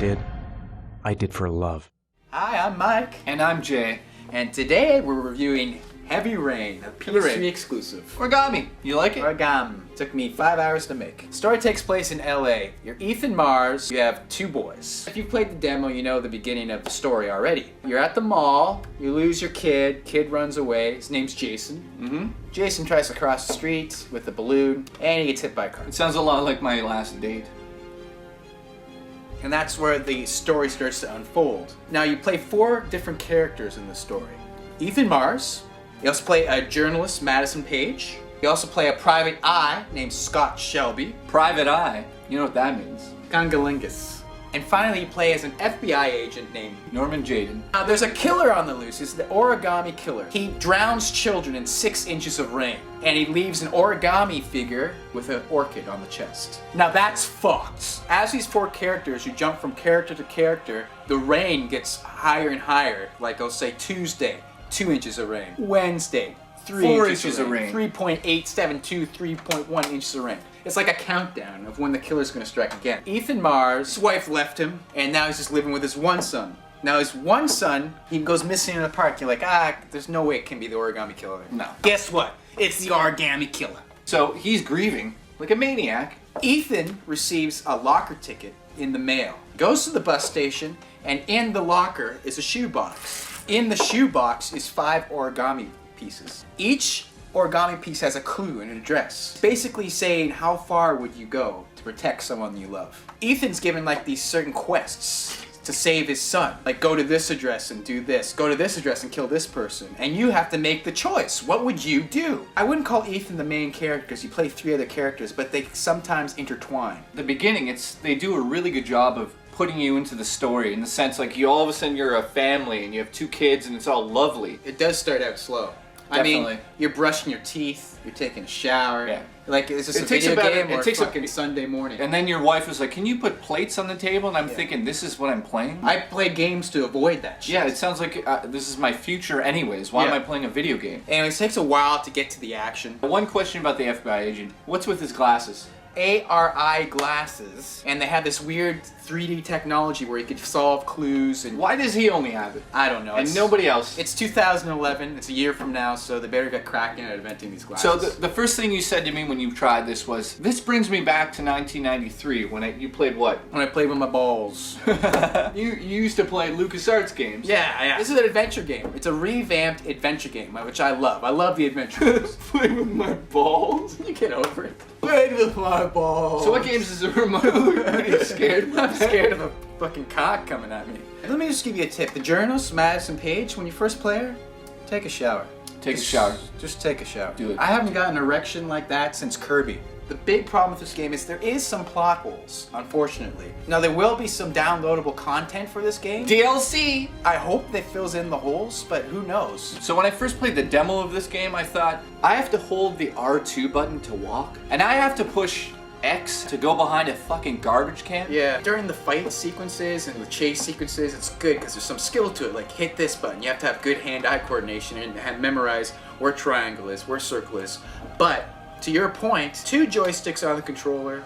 I did for love. Hi, I'm Mike. And I'm Jay. And today we're reviewing Heavy Rain, a PS3 exclusive. Origami. You like it? Origami. Took me 5 hours to make. Story takes place in LA. You're Ethan Mars. You have two boys. If you've played the demo, you know the beginning of the story already. You're at the mall. You lose your kid. Kid runs away. His name's Jason. Jason tries to cross the street with a balloon, and he gets hit by a car. It sounds a lot like my last date. And that's where the story starts to unfold. Now you play 4 different characters in the story. Ethan Mars. You also play a journalist, Madison Page. You also play a private eye named Scott Shelby. Private eye? You know what that means. Gangalingus. And finally you play as an FBI agent named Norman Jaden. Now there's a killer on the loose. He's the origami killer. He drowns children in 6 inches of rain. And he leaves an origami figure with an orchid on the chest. Now that's fucked. As these 4 characters, you jump from character to character, the rain gets higher and higher. Like I'll say Tuesday, 2 inches of rain. Wednesday, 4 inches of rain. 3.872, 3.1 inches of rain. It's like a countdown of when the killer's gonna strike again. Ethan Mars, his wife left him, and now he's just living with his one son. Now his one son, he goes missing in the park. You're like, there's no way it can be the origami killer. No. Guess what? It's the origami killer. So he's grieving like a maniac. Ethan receives a locker ticket in the mail. Goes to the bus station, and in the locker is a shoebox. In the shoebox is 5 origami pieces. Each origami piece has a clue and an address, basically saying how far would you go to protect someone you love. Ethan's given like these certain quests to save his son. Like go to this address and do this. Go to this address and kill this person. And you have to make the choice. What would you do? I wouldn't call Ethan the main character because you play 3 other characters, but they sometimes intertwine. The beginning, they do a really good job of putting you into the story in the sense like you all of a sudden you're a family and you have 2 kids and it's all lovely. It does start out slow. Definitely. I mean, you're brushing your teeth, you're taking a shower. Yeah. Like, is this It a takes video about- game it or takes a a- fucking Sunday morning? And then your wife was like, can you put plates on the table? And I'm thinking, this is what I'm playing? I play games to avoid that shit. Yeah, it sounds like this is my future anyways. Why am Yeah. I playing a video game? Anyways, it takes a while to get to the action. One question about the FBI agent. What's with his glasses? ARI glasses, and they have this weird 3D technology where you could solve clues and... Why does he only have it? I don't know. And nobody else? It's 2011, it's a year from now, so they better get cracking at inventing these glasses. So the first thing you said to me when you tried this was, this brings me back to 1993 when you played what? When I played with my balls. You used to play LucasArts games. Yeah. This is an adventure game. It's a revamped adventure game, which I love. I love the adventure games. Play with my balls? You get over it. Played with my balls. So what games does it remind you? Are you scared? I'm scared of a fucking cock coming at me. Let me just give you a tip. The journalist, Madison Page, when you first play her, take a shower. Take a shower. Just take a shower. Do it. I haven't gotten an erection like that since Kirby. The big problem with this game is there is some plot holes, unfortunately. Now there will be some downloadable content for this game. DLC! I hope that fills in the holes, but who knows? So when I first played the demo of this game, I thought, I have to hold the R2 button to walk, and I have to push X to go behind a fucking garbage can? Yeah, during the fight sequences and the chase sequences, it's good because there's some skill to it, like hit this button. You have to have good hand-eye coordination and memorize where triangle is, where circle is. But, to your point, 2 joysticks on the controller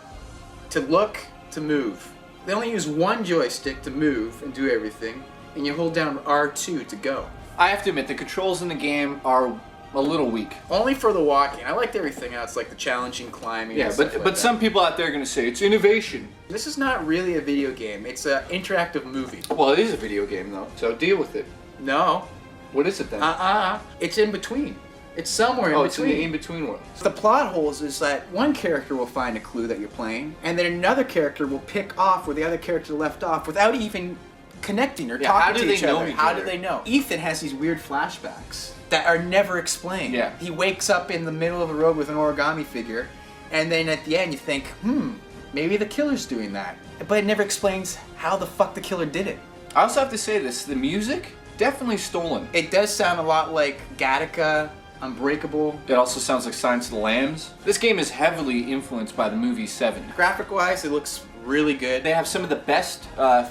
to look, to move. They only use 1 joystick to move and do everything, and you hold down R2 to go. I have to admit, the controls in the game are a little weak. Only for the walking. I liked everything else, like the challenging climbing. Yeah, and stuff but like but that. some people out there are going to say, it's innovation. This is not really a video game. It's an interactive movie. Well, it is a video game, though, so deal with it. No. What is it, then? It's in between. It's somewhere in it's in between. the in-between world. The plot holes is that one character will find a clue that you're playing, and then another character will pick off where the other character left off without even connecting or Yeah, talking how do to they each know other. each How other? do they know? Ethan has these weird flashbacks that are never explained. Yeah. He wakes up in the middle of the road with an origami figure, and then at the end you think, maybe the killer's doing that. But it never explains how the fuck the killer did it. I also have to say this, the music, definitely stolen. It does sound a lot like Gattaca, Unbreakable. It also sounds like Silence of the Lambs. This game is heavily influenced by the movie Seven. Graphic-wise, it looks really good. They have some of the best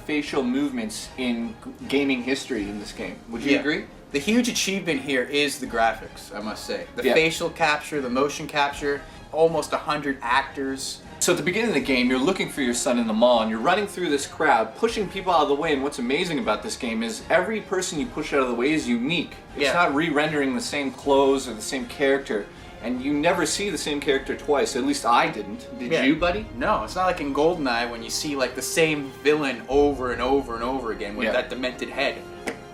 facial movements in gaming history in this game. Would you agree? The huge achievement here is the graphics, I must say. The Yeah. facial capture, the motion capture, almost 100 actors. So at the beginning of the game, you're looking for your son in the mall, and you're running through this crowd, pushing people out of the way, and what's amazing about this game is every person you push out of the way is unique. It's not re-rendering the same clothes or the same character, and you never see the same character twice. At least I didn't. Did you, buddy? No, it's not like in GoldenEye when you see like the same villain over and over and over again with that demented head.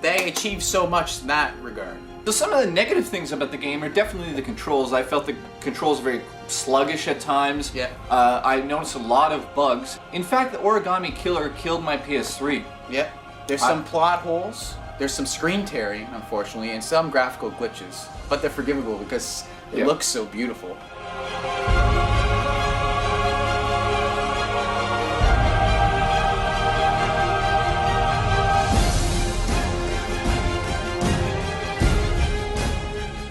They achieved so much in that regard. So some of the negative things about the game are definitely the controls. I felt the controls very sluggish at times. Yeah. I noticed a lot of bugs. In fact, the Origami Killer killed my PS3. Yep. There's some plot holes, there's some screen tearing, unfortunately, and some graphical glitches. But they're forgivable because it looks so beautiful.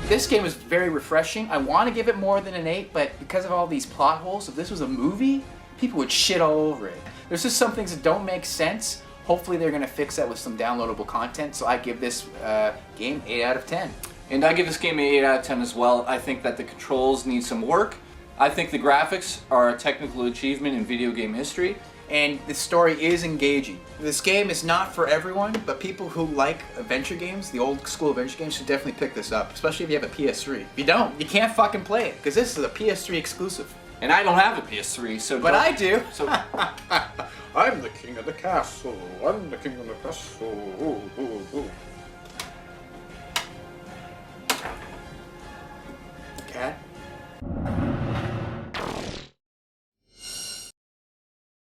This game was very refreshing. I want to give it more than an 8, but because of all these plot holes, if this was a movie, people would shit all over it. There's just some things that don't make sense. Hopefully they're going to fix that with some downloadable content, so I give this game 8 out of 10. And I give this game an 8 out of 10 as well. I think that the controls need some work. I think the graphics are a technical achievement in video game history. And the story is engaging. This game is not for everyone, but people who like adventure games, the old school adventure games, should definitely pick this up, especially if you have a PS3. If you don't, you can't fucking play it, because this is a PS3 exclusive. And I don't have a PS3, so... But I do! So I'm the king of the castle. I'm the king of the castle. Ooh, ooh, ooh.